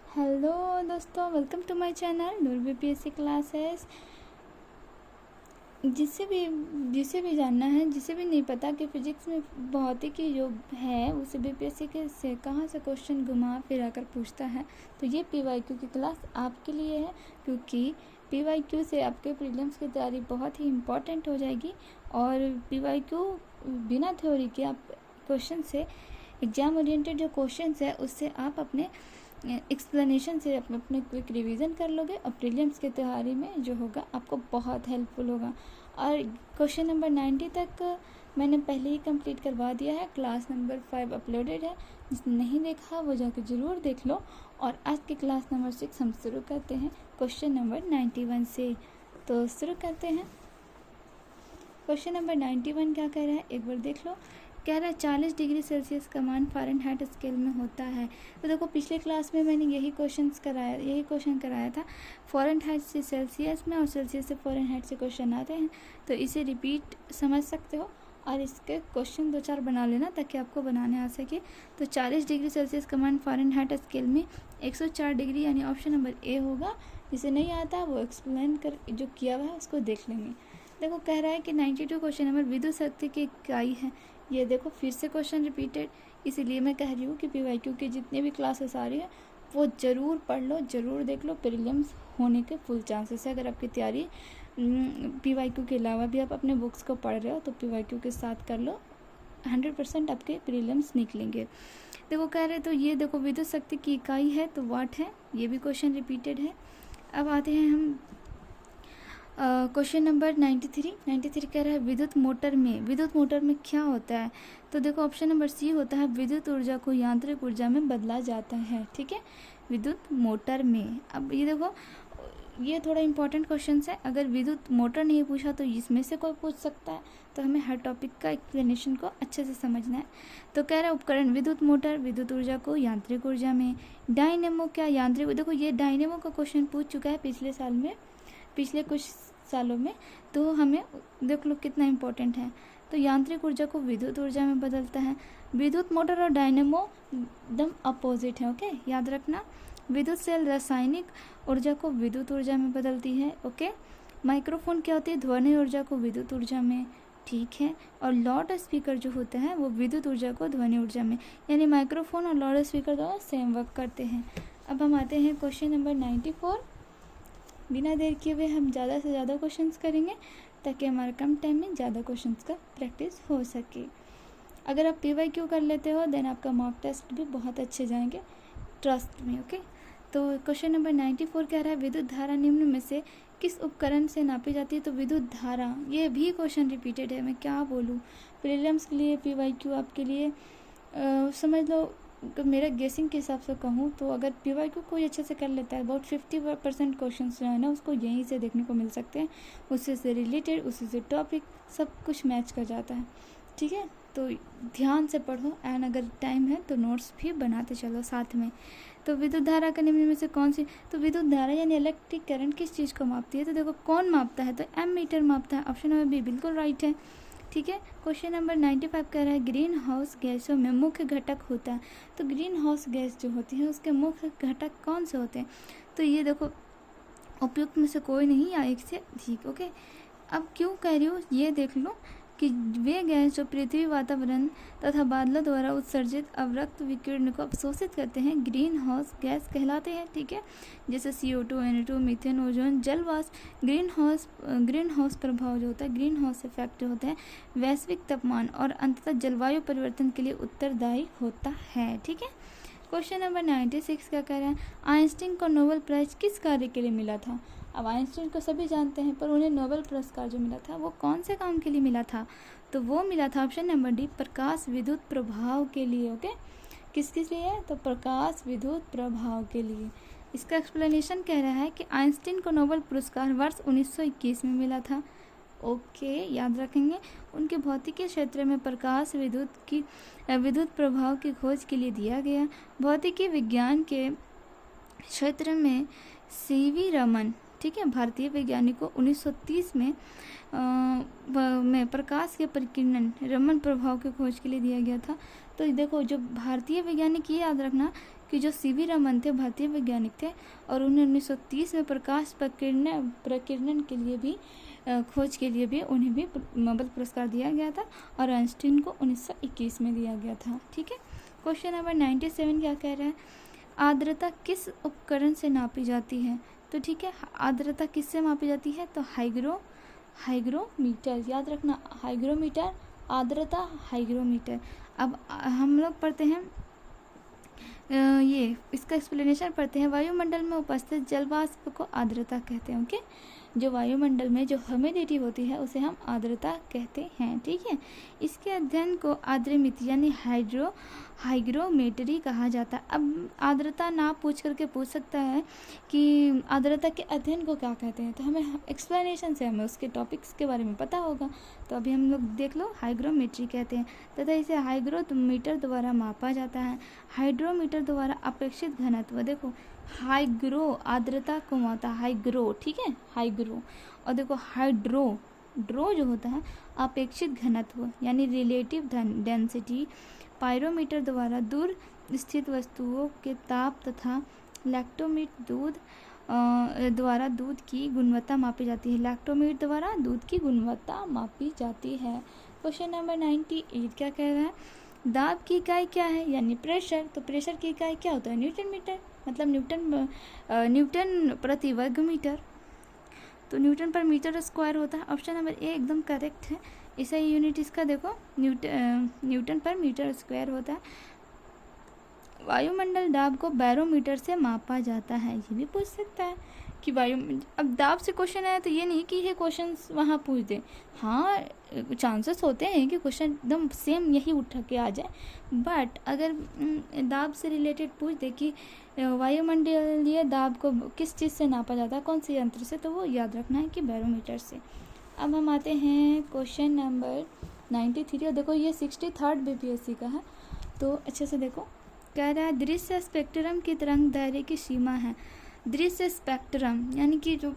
Hello दोस्तों, welcome to my channel Noor BPSC classes. जिसे भी जानना है, जिसे भी नहीं पता कि फिजिक्स में भौतिकी जो है उसे बीपीएससी के से कहाँ से क्वेश्चन घुमा फिरा कर पूछता है, तो ये पीवाईक्यू की क्लास आपके लिए है। क्योंकि पीवाईक्यू से आपके प्रीलिम्स की तैयारी बहुत ही इम्पोर्टेंट हो जाएगी। और पीवाईक्यू बिना थ्योरी के आप क्वेश्चन से, एग्जाम ओरिएंटेड जो क्वेश्चन है उससे आप अपने एक्सप्लेनेशन से अपने क्विक रिवीजन कर लोगे और प्रीलिम्स की तैयारी में जो होगा आपको बहुत हेल्पफुल होगा। और क्वेश्चन नंबर 90 तक मैंने पहले ही कंप्लीट करवा दिया है। क्लास नंबर 5 अपलोडेड है, जिसने नहीं देखा वो जाकर ज़रूर देख लो। और आज की क्लास नंबर 6 हम शुरू करते हैं क्वेश्चन नंबर 91 से। तो शुरू करते हैं। क्वेश्चन नंबर 91 क्या कह रहा है एक बार देख लो। कह रहा है 40 डिग्री सेल्सियस का मान फ़ारेनहाइट स्केल में होता है। तो देखो पिछले क्लास में मैंने यही क्वेश्चन कराया था। फ़ारेनहाइट से सेल्सियस में और सेल्सियस से फ़ारेनहाइट से क्वेश्चन आते हैं, तो इसे रिपीट समझ सकते हो और इसके क्वेश्चन 2-4 बना लेना ताकि आपको बनाने आ सके। तो 40 डिग्री सेल्सियस का मान फ़ारेनहाइट स्केल में 104 डिग्री यानी ऑप्शन नंबर ए होगा। जिसे नहीं आता वो एक्सप्लेन कर जो किया हुआ है उसको देख लेंगे। देखो कह रहा है कि 92 क्वेश्चन नंबर विद्युत शक्ति की इकाई है। ये देखो फिर से क्वेश्चन रिपीटेड, इसीलिए मैं कह रही हूँ कि पीवाईक्यू की जितने भी क्लासेस आ रही है वो ज़रूर पढ़ लो, ज़रूर देख लो। प्रीलिम्स होने के फुल चांसेस है। अगर आपकी तैयारी पीवाईक्यू के अलावा भी आप अपने बुक्स को पढ़ रहे हो तो पीवाईक्यू के साथ कर लो, 100% आपके प्रीलिम्स निकलेंगे। देखो कह रहे तो ये देखो विद्युत शक्ति की इकाई है तो वाट है, ये भी क्वेश्चन रिपीटेड है। अब आते हैं हम क्वेश्चन नंबर 93 कह रहा है विद्युत मोटर में क्या होता है। तो देखो ऑप्शन नंबर सी होता है विद्युत ऊर्जा को यांत्रिक ऊर्जा में बदला जाता है। ठीक है, विद्युत मोटर में। अब ये देखो ये थोड़ा इंपॉर्टेंट क्वेश्चन है। अगर विद्युत मोटर नहीं पूछा तो इसमें से कोई पूछ सकता है, तो हमें हर टॉपिक का एक्सप्लेनेशन को अच्छे से समझना है। तो कह रहा है उपकरण विद्युत मोटर विद्युत ऊर्जा को यांत्रिक ऊर्जा में। डायनेमो क्या यांत्रिक, देखो ये डायनेमो का क्वेश्चन पूछ चुका है पिछले कुछ सालों में, तो हमें देख लो कितना इम्पोर्टेंट है। तो यांत्रिक ऊर्जा को विद्युत ऊर्जा में बदलता है। विद्युत मोटर और डायनेमो एकदम अपोजिट है, ओके, याद रखना। विद्युत सेल रासायनिक ऊर्जा को विद्युत ऊर्जा में बदलती है, ओके। माइक्रोफोन क्या होती है, ध्वनि ऊर्जा को विद्युत ऊर्जा में, ठीक है। और लाउड स्पीकर जो होते हैं वो विद्युत ऊर्जा को ध्वनि ऊर्जा में, यानी माइक्रोफोन और लाउड स्पीकर दोनों सेम वर्क करते हैं। अब हम आते हैं क्वेश्चन नंबर 94। बिना देर किए हुए हम ज़्यादा से ज़्यादा क्वेश्चंस करेंगे ताकि हमारे कम टाइम में ज़्यादा क्वेश्चंस का प्रैक्टिस हो सके। अगर आप पीवाईक्यू कर लेते हो देन आपका मॉक टेस्ट भी बहुत अच्छे जाएंगे, ट्रस्ट में, ओके। तो क्वेश्चन नंबर 94 कह रहा है विद्युत धारा निम्न में से किस उपकरण से नापी जाती है। तो विद्युत धारा, ये भी क्वेश्चन रिपीटेड है। मैं क्या बोलूँ, प्रीलिम्स के लिए पीवाईक्यू आपके लिए समझ लो। तो मेरा गेसिंग के हिसाब से कहूँ तो अगर पीवाईक्यू कोई अच्छे से कर लेता है, अबाउट 50% क्वेश्चन जो है ना उसको यहीं से देखने को मिल सकते हैं। उससे से रिलेटेड, उसी से टॉपिक सब कुछ मैच कर जाता है, ठीक है। तो ध्यान से पढ़ो एंड अगर टाइम है तो नोट्स भी बनाते चलो साथ में। तो विद्युत धारा का निम्न में से कौन सी, तो विद्युत धारा यानी इलेक्ट्रिक करंट किस चीज़ को मापती है। तो देखो कौन मापता है, तो एमीटर मापता है। ऑप्शन नंबर बी बिल्कुल राइट है, ठीक है। क्वेश्चन नंबर 95 कह रहा है ग्रीन हाउस गैसों में मुख्य घटक होता है। तो ग्रीन हाउस गैस जो होती है उसके मुख्य घटक कौन से होते हैं। तो ये देखो उपयुक्त में से कोई नहीं या एक से अधिक, ओके। अब क्यों कह रही हूँ ये देख लो कि वे गैस जो पृथ्वी, वातावरण तथा बादलों द्वारा उत्सर्जित अवरक्त विकिरण को अवशोषित करते हैं ग्रीन हाउस गैस कहलाते हैं, ठीक है। जैसे CO2, N2, मीथेन, ओजोन, जल वाष्प। ग्रीन हाउस प्रभाव जो होता है, ग्रीन हाउस इफेक्ट जो होता है वैश्विक तापमान और अंततः जलवायु परिवर्तन के लिए उत्तरदायी होता है, ठीक है। क्वेश्चन नंबर 96 क्या कह रहा है आइंस्टीन को नोबेल प्राइज किस कार्य के लिए मिला था। अब आइंस्टीन को सभी जानते हैं, पर उन्हें नोबेल पुरस्कार जो मिला था वो कौन से काम के लिए मिला था। तो वो मिला था ऑप्शन नंबर डी प्रकाश विद्युत प्रभाव के लिए, ओके। किस लिए, तो प्रकाश विद्युत प्रभाव के लिए। इसका एक्सप्लेनेशन कह रहा है कि आइंस्टीन को नोबेल पुरस्कार वर्ष 1921 में मिला था, ओके, याद रखेंगे। उनके भौतिकी क्षेत्र में प्रकाश विद्युत प्रभाव की खोज के लिए दिया गया। भौतिकी विज्ञान के क्षेत्र में CV रमन, ठीक है, भारतीय वैज्ञानिक को 1930 में प्रकाश के परिकिरण रमन प्रभाव की खोज के लिए दिया गया था। तो देखो जो भारतीय वैज्ञानिक, ये याद रखना कि जो सीवी रमन थे भारतीय वैज्ञानिक थे और उन्हें 1930 में प्रकाश प्रकीर्णन के लिए भी खोज के लिए भी उन्हें भी नोबेल पुरस्कार दिया गया था और आइंस्टीन को 1921 में दिया गया था। ठीक है, क्वेश्चन नंबर 97 क्या कह रहा है, आर्द्रता किस उपकरण से नापी जाती है। तो ठीक है, आर्द्रता किससे मापी जाती है, तो हाइग्रोमीटर, याद रखना, हाइग्रोमीटर, आर्द्रता हाइग्रोमीटर। अब हम लोग पढ़ते हैं ये इसका एक्सप्लेनेशन पढ़ते हैं। वायुमंडल में उपस्थित जल वाष्प को आर्द्रता कहते हैं। ओके, जो वायुमंडल में जो ह्यूमिडिटी होती है उसे हम आर्द्रता कहते हैं। ठीक है, इसके अध्ययन को आर्द्रमिति यानी हाइग्रोमेट्री कहा जाता है। अब आर्द्रता ना पूछ करके पूछ सकता है कि आर्द्रता के अध्ययन को क्या कहते हैं, तो हमें एक्सप्लेनेशन से हमें उसके टॉपिक्स के बारे में पता होगा। तो अभी हम लोग देख लो, हाइग्रोमेट्री कहते हैं तथा इसे हाइग्रोमीटर द्वारा मापा जाता है। हाइड्रोमीटर द्वारा अपेक्षित घनत्व, देखो हाइग्रो आर्द्रता को मापता है हाइग्रो, ठीक है, हाइग्रो, और देखो ड्रो जो होता है अपेक्षित घनत्व यानी रिलेटिव डेंसिटी। पायरोमीटर द्वारा दूर स्थित वस्तुओं के ताप तथा लैक्टोमीटर द्वारा दूध की गुणवत्ता मापी जाती है। लैक्टोमीटर द्वारा दूध की गुणवत्ता मापी जाती है। क्वेश्चन नंबर 98 क्या कह रहा है, दाब की इकाई क्या है, यानी प्रेशर। तो प्रेशर की इकाई क्या होता है, न्यूटन मीटर, मतलब न्यूटन प्रति वर्ग मीटर। तो न्यूटन पर मीटर स्क्वायर होता है। ऑप्शन नंबर ए एकदम करेक्ट है। इसे यूनिट इसका देखो न्यूटन पर मीटर स्क्वायर होता है। वायुमंडल दाब को बैरोमीटर से मापा जाता है, ये भी पूछ सकता है कि अब दाब से क्वेश्चन आया तो ये नहीं कि ये क्वेश्चन वहाँ पूछ दे, हाँ चांसेस होते हैं कि क्वेश्चन एकदम सेम यही उठा के आ जाए, बट अगर दाब से रिलेटेड पूछ दे कि वायुमंडलीय दाब को किस चीज़ से नापा जाता है, कौन से यंत्र से, तो वो याद रखना है कि बैरोमीटर से। अब हम आते हैं क्वेश्चन नंबर 93 और देखो ये 63rd बीपीएससी का है, तो अच्छे से देखो। कह रहा है दृश्य स्पेक्ट्रम की तरंग दैर्घ्य की सीमा है। दृश्य स्पेक्ट्रम यानी कि जो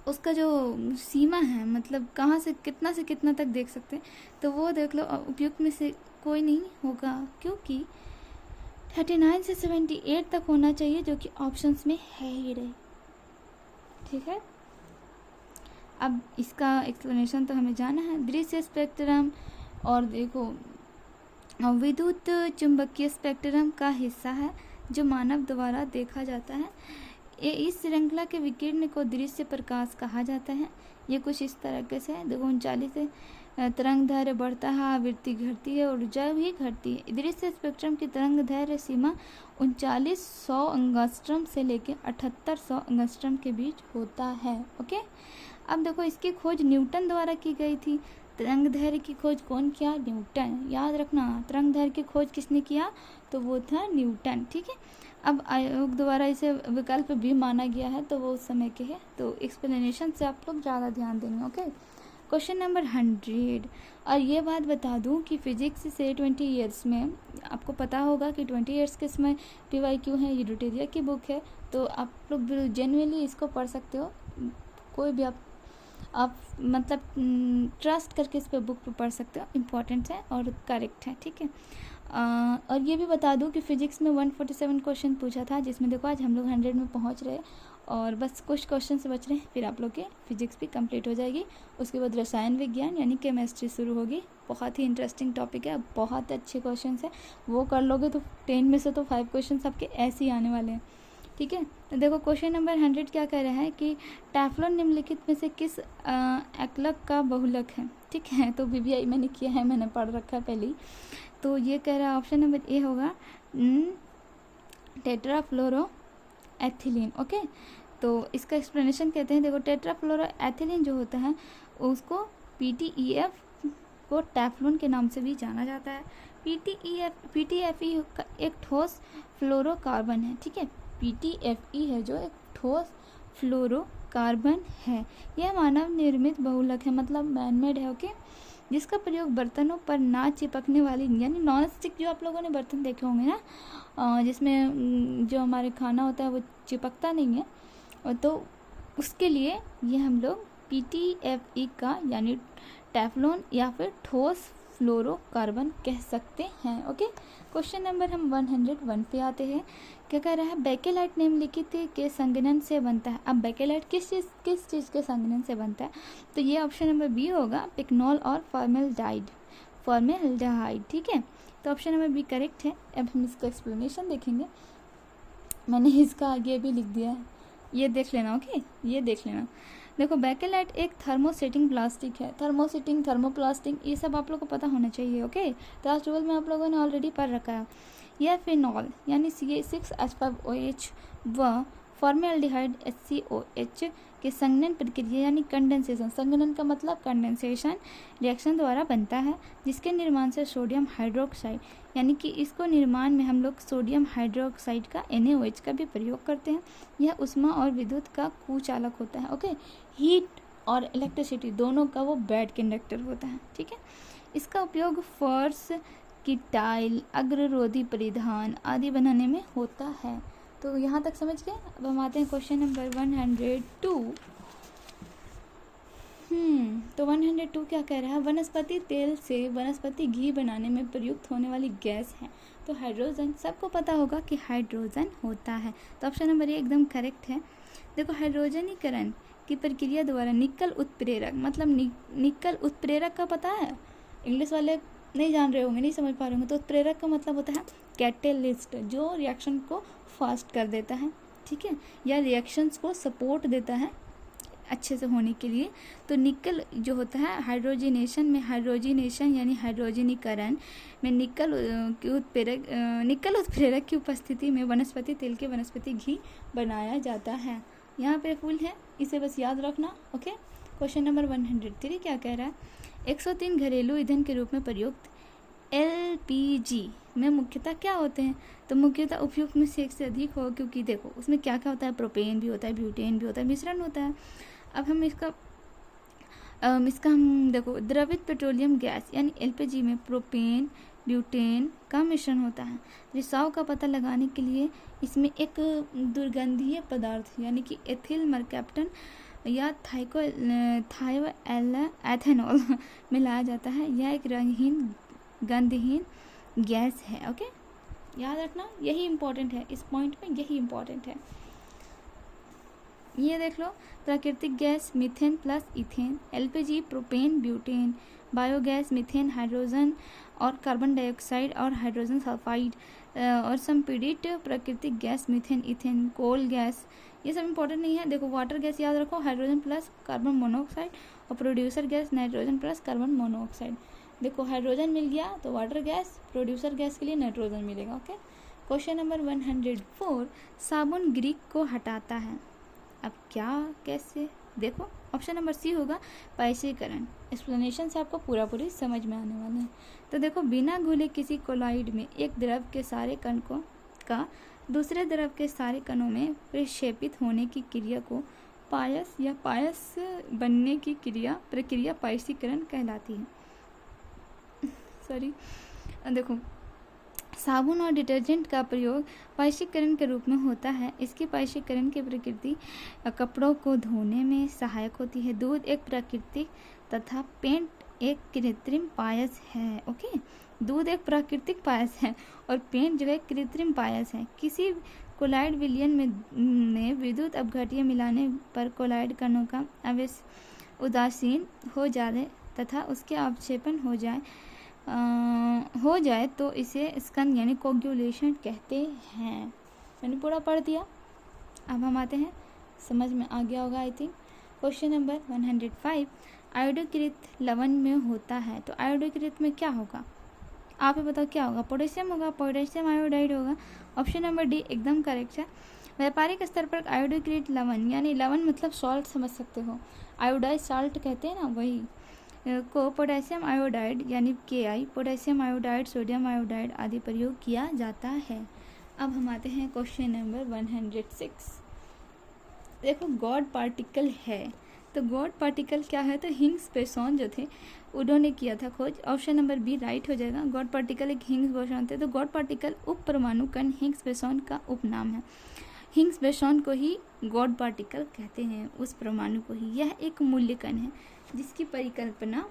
उसका जो सीमा है, मतलब कहाँ से कितना तक देख सकते हैं, तो वो देख लो। उपयुक्त में से कोई नहीं होगा क्योंकि 39 से 78 तक होना चाहिए, जो कि ऑप्शंस में है ही रहे। ठीक है, अब इसका एक्सप्लेनेशन तो हमें जाना है। दृश्य स्पेक्ट्रम और देखो विद्युत चुंबकीय स्पेक्ट्रम का हिस्सा है जो मानव द्वारा देखा जाता है। इस श्रृंखला के विकिरण को दृश्य प्रकाश कहा जाता है। ये कुछ इस तरह से है, देखो 39 से तरंग दैर्घ्य बढ़ता है, आवृत्ति घटती है, ऊर्जा भी घटती है। दृश्य स्पेक्ट्रम की तरंग दैर्घ्य सीमा 3900 एंगस्ट्रम से लेकर 7800 एंगस्ट्रम के बीच होता है। ओके, अब देखो इसकी खोज न्यूटन द्वारा की गई थी। तरंग दैर्घ्य की खोज कौन किया, न्यूटन, याद रखना। तरंग दैर्घ्य की खोज किसने किया, तो वो था न्यूटन। ठीक है, अब आयोग द्वारा इसे विकल्प भी माना गया है, तो वो उस समय के है, तो एक्सप्लेनेशन से आप लोग ज़्यादा ध्यान देंगे। Okay, question number 100। और ये बात बता दूं कि फिजिक्स से 20 ईयर्स में आपको पता होगा कि 20 ईयर्स के इसमें PYQ है, ये ड्यूटेरिया की बुक है, तो आप लोग जेन्युइनली इसको पढ़ सकते हो। कोई भी आप मतलब ट्रस्ट करके इस पर बुक पे पढ़ सकते हो, इम्पॉर्टेंट है और करेक्ट है। ठीक है, और ये भी बता दूं कि फिजिक्स में 147 क्वेश्चन पूछा था, जिसमें देखो आज हम लोग 100 में पहुंच रहे हैं और बस कुछ क्वेश्चन से बच रहे हैं, फिर आप लोग के फिजिक्स भी कंप्लीट हो जाएगी। उसके बाद रसायन विज्ञान यानी केमिस्ट्री शुरू होगी। बहुत ही इंटरेस्टिंग टॉपिक है, बहुत अच्छे क्वेश्चन है, वो कर लोगे तो 10 में से तो 5 क्वेश्चन आपके ऐसे ही आने वाले हैं। ठीक है, तो देखो क्वेश्चन नंबर 100 क्या कह रहा है कि टेफ्लॉन निम्नलिखित में से किस एकलक का बहुलक है। ठीक है, तो BBI मैंने किया है, मैंने पढ़ रखा है पहले ही। तो ये कह रहा है ऑप्शन नंबर ए होगा टेट्राफ्लोरो एथिलीन। ओके, तो इसका एक्सप्लेनेशन कहते हैं, देखो टेट्राफ्लोरो एथिलीन जो होता है उसको PTEF को टेफ्लॉन के नाम से भी जाना जाता है। PTFE का एक ठोस फ्लोरोकार्बन है। ठीक है, PTFE है जो एक ठोस फ्लोरोकार्बन है। यह मानव निर्मित बहुलक है, मतलब मैनमेड है। ओके, जिसका प्रयोग बर्तनों पर ना चिपकने वाली यानी नॉन स्टिक, जो आप लोगों ने बर्तन देखे होंगे ना, जिसमें जो हमारे खाना होता है वो चिपकता नहीं है, तो उसके लिए ये हम लोग PTFE का यानी टेफ्लॉन या फिर ठोस फ्लोरोकार्बन कह सकते हैं। ओके, क्वेश्चन नंबर हम 101 पे आते हैं। क्या कह रहा है, बेकेलाइट निम्नलिखित के संघनन से बनता है। अब बेकेलाइट किस चीज़ के संघनन से बनता है, तो ये ऑप्शन नंबर बी होगा, पिकनॉल और फॉर्मेल्डिहाइड। ठीक है, तो ऑप्शन नंबर बी करेक्ट है। अब हम इसका एक्सप्लेनेशन देखेंगे। मैंने इसका आगे भी लिख दिया है, ये देख लेना। ओके, ये देख लेना। देखो, बेकेलाइट एक थर्मोसेटिंग प्लास्टिक है। थर्मोसेटिंग, थर्मोप्लास्टिक, ये सब आप लोग को पता होना चाहिए। ओके, क्लास 12 में आप लोगों ने ऑलरेडी पढ़ रखा है। यह फिनॉल यानी CH6H5OH व फॉर्मेल्डिहाइड HCOH के संघनन प्रक्रिया यानी कंडेंसेशन, संघनन का मतलब कंडेंसेशन रिएक्शन द्वारा बनता है, जिसके निर्माण से सोडियम हाइड्रोक्साइड यानी कि इसको निर्माण में हम लोग सोडियम हाइड्रोक्साइड का NaOH का भी प्रयोग करते हैं। यह उष्मा और विद्युत का कुचालक होता है। ओके, हीट और इलेक्ट्रिसिटी दोनों का वो बैड कंडक्टर होता है। ठीक है, इसका उपयोग फर्श की टाइल, अग्ररोधी परिधान आदि बनाने में होता है। तो यहाँ तक समझ गए। अब हम आते हैं क्वेश्चन नंबर 102। तो 102 क्या कह रहा है, वनस्पति तेल से वनस्पति घी बनाने में प्रयुक्त होने वाली गैस है। तो हाइड्रोजन, सबको पता होगा कि हाइड्रोजन होता है, तो ऑप्शन नंबर ए एकदम करेक्ट है। देखो, हाइड्रोजनीकरण की प्रक्रिया द्वारा निकल उत्प्रेरक, मतलब निकल उत्प्रेरक का पता है, इंग्लिश वाले नहीं जान रहे होंगे, नहीं समझ पा रहे होंगे। तो उत्प्रेरक का मतलब होता है कैटेलिस्ट, जो रिएक्शन को फास्ट कर देता है। ठीक है, या रिएक्शंस को सपोर्ट देता है अच्छे से होने के लिए। तो निकल जो होता है हाइड्रोजिनेशन में, हाइड्रोजिनेशन यानी हाइड्रोजनीकरण में निकल उत्प्रेरक की उपस्थिति में वनस्पति तेल के वनस्पति घी बनाया जाता है। यहाँ पे फुल है, इसे बस याद रखना। ओके, क्वेश्चन नंबर 103 क्या कह रहा है, 103 घरेलू ईंधन के रूप में प्रयुक्त LPG में मुख्यतः क्या होते हैं। तो मुख्यतः उपयुक्त में से एक से अधिक हो, क्योंकि देखो उसमें क्या क्या होता है, प्रोपेन भी होता है, ब्यूटेन भी होता है, मिश्रण होता है। अब हम इसका हम देखो, द्रवित पेट्रोलियम गैस यानी LPG में प्रोपेन ब्यूटेन का मिश्रण होता है। रिसाव का पता लगाने के लिए इसमें एक दुर्गंधीय पदार्थ यानी कि एथिल मरकैप्टन या एथेनॉल मिलाया जाता है। यह एक रंगहीन गंधहीन गैस है। ओके, याद रखना, यही इम्पोर्टेंट है, इस पॉइंट में यही इम्पोर्टेंट है। ये देख लो, प्राकृतिक gas methane plus ethane, LPG propane butane, biogas methane hydrogen और कार्बन डाइऑक्साइड और हाइड्रोजन सल्फाइड, और संपीड़ित प्राकृतिक gas methane ethane, coal gas, ये सब इंपॉर्टेंट नहीं है। देखो, वाटर गैस याद रखो, हाइड्रोजन प्लस कार्बन मोनोऑक्साइड, और producer gas nitrogen plus carbon monoxide. देखो, हाइड्रोजन मिल गया तो वाटर गैस, प्रोड्यूसर गैस के लिए नाइट्रोजन मिलेगा। ओके, क्वेश्चन नंबर 104, साबुन ग्रीक को हटाता है। अब क्या, कैसे, देखो ऑप्शन नंबर सी होगा, पाइसीकरण। एक्सप्लेनेशन से आपको पूरी समझ में आने वाला है। तो देखो, बिना घुले किसी कोलाइड में एक द्रव के सारे कणों का दूसरे द्रव के सारे कणों में प्रक्षेपित होने की क्रिया को पायस या पायस बनने की प्रक्रिया पाइसीकरण कहलाती है। सॉरी, देखो, साबुन और डिटर्जेंट का प्रयोग पाइसीकरण के रूप में होता है। इसकी पाइसीकरण की प्रकृति कपड़ों को धोने में सहायक होती है। दूध एक प्राकृतिक तथा पेंट एक कृत्रिम पायस है। ओके, दूध एक प्राकृतिक पायस है और पेंट जो है कृत्रिम पायस है। किसी कोलाइड विलयन में विद्युत अपघट्य मिलाने पर कोलाइड कणों का आवेश उदासीन हो जाए तथा उसके अवक्षेपण हो जाए तो इसे स्कंद यानी कोगुलेशन कहते हैं। मैंने पूरा पढ़ दिया, अब हम आते हैं, समझ में आ गया होगा आई थिंक। क्वेश्चन नंबर 105, आयोडीकृत लवण में होता है। तो आयोडीकृत में क्या होगा, आप ही बताओ क्या होगा। पोटेशियम होगा, पोटेशियम आयोडाइड होगा। ऑप्शन नंबर डी एकदम करेक्ट है। व्यापारिक स्तर पर आयोडीकृत लवण यानी लवण मतलब सॉल्ट समझ सकते हो, आयोडाइड सॉल्ट कहते हैं ना, वही को पोटेशियम आयोडाइड यानी KI, potassium iodide, sodium iodide आदि प्रयोग किया जाता है। अब हम आते हैं क्वेश्चन नंबर 106। देखो, गॉड पार्टिकल है, तो गॉड पार्टिकल क्या है, तो हिग्स बोसॉन जो थे उन्होंने किया था खोज। ऑप्शन नंबर बी राइट हो जाएगा। गॉड पार्टिकल एक हिग्स बोसॉन थे। तो गॉड पार्टिकल उप परमाणु कण हिग्स बोसॉन का उपनाम है। हिग्स बोसॉन को ही गॉड पार्टिकल कहते हैं, उस परमाणु को ही। यह एक मूल्य कण है जिसकी परिकल्पना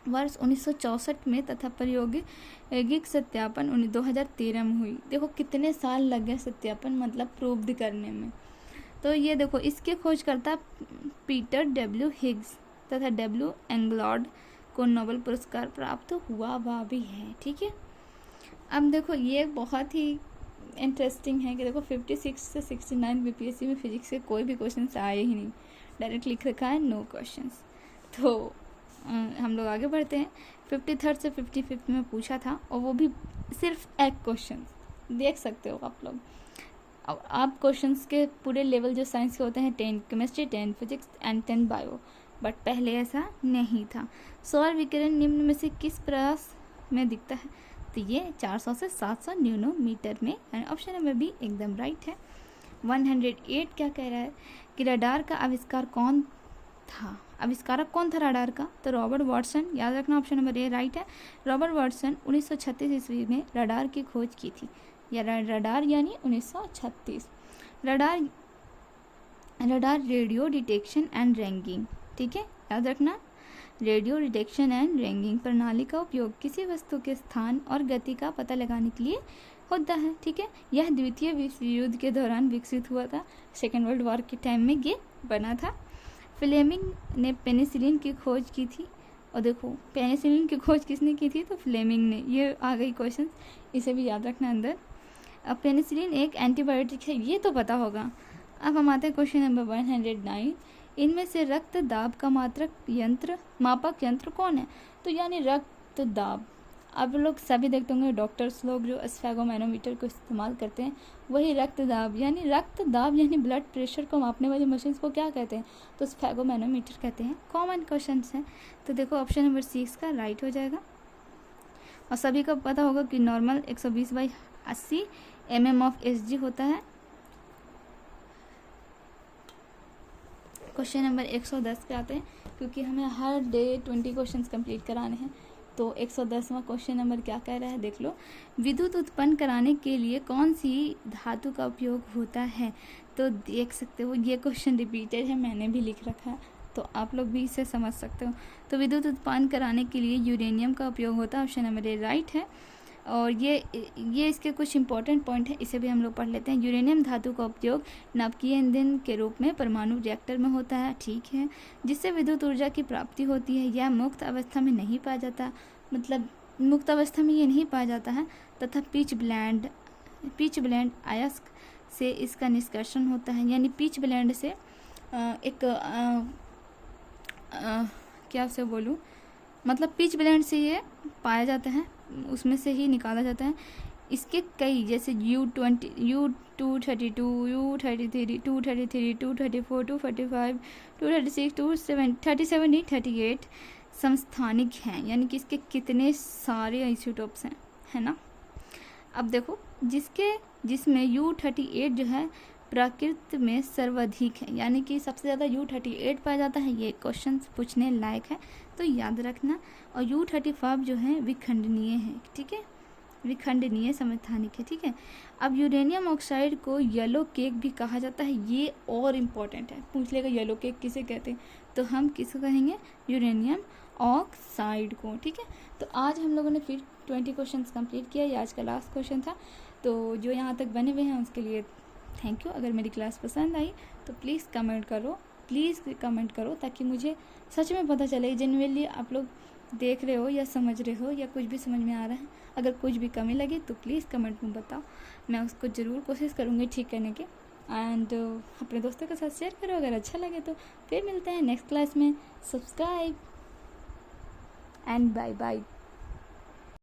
वर्ष 1964 में तथा प्रायोगिक सत्यापन 2013 में हुई। देखो कितने साल लग गए सत्यापन मतलब प्रूव्ड करने में। तो ये देखो इसके खोजकर्ता पीटर डब्ल्यू हिग्स तथा डब्ल्यू एंगलॉड को नोबेल पुरस्कार प्राप्त हुआ भी है। ठीक है, अब देखो ये बहुत ही इंटरेस्टिंग है कि देखो 56 से 69 बीपीएससी में फिजिक्स के कोई भी क्वेश्चन आए ही नहीं, डायरेक्ट लिख रखा है नो क्वेश्चंस। तो हम लोग आगे बढ़ते हैं। 53 से 55 में पूछा था और वो भी सिर्फ एक क्वेश्चन, देख सकते हो आप लोग। अब आप क्वेश्चंस के पूरे लेवल जो साइंस के होते हैं 10 chemistry, 10 physics and 10 bio, but पहले ऐसा नहीं था। सौर विकिरण निम्न में से किस प्रयास में दिखता है? तो ये 400 से 700 न्यूनोमीटर में, एंड ऑप्शन नंबर बी एकदम राइट है। 108 क्या कह रहा है कि रडार का आविष्कार कौन था? आविष्कारक कौन था रडार का? तो रॉबर्ट वाटसन, याद रखना ऑप्शन नंबर ए राइट है। रॉबर्ट वाटसन 1936 ईस्वी में रडार की खोज की थी, या रडार यानी 1936। Radar radio detection and ranking, ठीक है, याद रखना। रेडियो डिटेक्शन एंड रैंकिंग प्रणाली का उपयोग किसी वस्तु के स्थान और गति का पता लगाने के लिए होता है। ठीक है, यह द्वितीय विश्व युद्ध के दौरान विकसित हुआ था, सेकेंड वर्ल्ड वॉर के टाइम में ये बना था। फ्लेमिंग ने पेनिसिलिन की खोज की थी, और देखो पेनिसिलिन की खोज किसने की थी? तो फ्लेमिंग ने। ये आ गई क्वेश्चन, इसे भी याद रखना अंदर। अब पेनिसिलिन एक एंटीबायोटिक है, ये तो पता होगा। अब हम आते हैं क्वेश्चन नंबर 109। इनमें से रक्त दाब का मापक यंत्र कौन है? तो यानी रक्त दाब, अब लोग सभी देखते होंगे डॉक्टर्स लोग जो स्फेगोमैनोमीटर को इस्तेमाल करते हैं, वही रक्त दाब यानी ब्लड प्रेशर को मापने वाली मशीन को क्या कहते हैं? तो स्फेगोमैनोमीटर कहते हैं। कॉमन क्वेश्चन है, तो देखो ऑप्शन नंबर 6 का राइट हो जाएगा। और सभी को पता होगा कि नॉर्मल 120/80 mm ऑफ Hg होता है। क्वेश्चन नंबर 110 पे आते हैं, क्योंकि हमें हर डे 20 क्वेश्चंस कंप्लीट कराने हैं। तो 110वां क्वेश्चन नंबर क्या कह रहा है, देख लो। विद्युत उत्पन्न कराने के लिए कौन सी धातु का उपयोग होता है? तो देख सकते हो ये क्वेश्चन रिपीटेड है, मैंने भी लिख रखा है, तो आप लोग भी इसे समझ सकते हो। तो विद्युत उत्पन्न कराने के लिए यूरेनियम का उपयोग होता है, ऑप्शन नंबर ए राइट है। और ये इसके कुछ इंपॉर्टेंट पॉइंट है, इसे भी हम लोग पढ़ लेते हैं। यूरेनियम धातु का उपयोग नाभिकीय ईंधन के रूप में परमाणु रिएक्टर में होता है, ठीक है, जिससे विद्युत ऊर्जा की प्राप्ति होती है। यह मुक्त अवस्था में नहीं पाया जाता, मतलब मुक्त अवस्था में ये नहीं पाया जाता है। तथा पिच ब्लेंड अयस्क से इसका निष्कर्षण होता है, यानी पिच ब्लेंड से क्या से बोलूँ, मतलब पिच ब्लेंड से ये पाया जाता है, उसमें से ही निकाला जाता है। इसके कई जैसे U232, U33, U33, 233, 234, 245, 236, 237, 38 समस्थानिक हैं, यानी कि इसके कितने सारे आइसोटोप्स हैं, है ना। अब देखो जिसमें U38 जो है प्रकृति में सर्वाधिक है, यानी कि सबसे ज़्यादा U38 पाया जाता है। ये क्वेश्चन पूछने लायक है, तो याद रखना। और U35 जो है विखंडनीय है, ठीक है, विखंडनीय समस्थानिक है, ठीक है। अब यूरेनियम ऑक्साइड को येलो केक भी कहा जाता है, ये और इम्पॉर्टेंट है, पूछ लेगा येलो केक किसे कहते हैं, तो हम किसको कहेंगे? यूरेनियम ऑक्साइड को, ठीक है। तो आज हम लोगों ने फिर 20 क्वेश्चन कंप्लीट किया, ये आज का लास्ट क्वेश्चन था। तो जो यहाँ तक बने हुए हैं उसके लिए थैंक यू। अगर मेरी क्लास पसंद आई तो प्लीज़ कमेंट करो, ताकि मुझे सच में पता चले जेन्युइनली आप लोग देख रहे हो या समझ रहे हो या कुछ भी समझ में आ रहा है। अगर कुछ भी कमी लगे तो प्लीज़ कमेंट में बताओ, मैं उसको ज़रूर कोशिश करूँगी ठीक करने की। एंड अपने दोस्तों के साथ शेयर करो अगर अच्छा लगे तो। फिर मिलते हैं नेक्स्ट क्लास में। Subscribe and bye bye.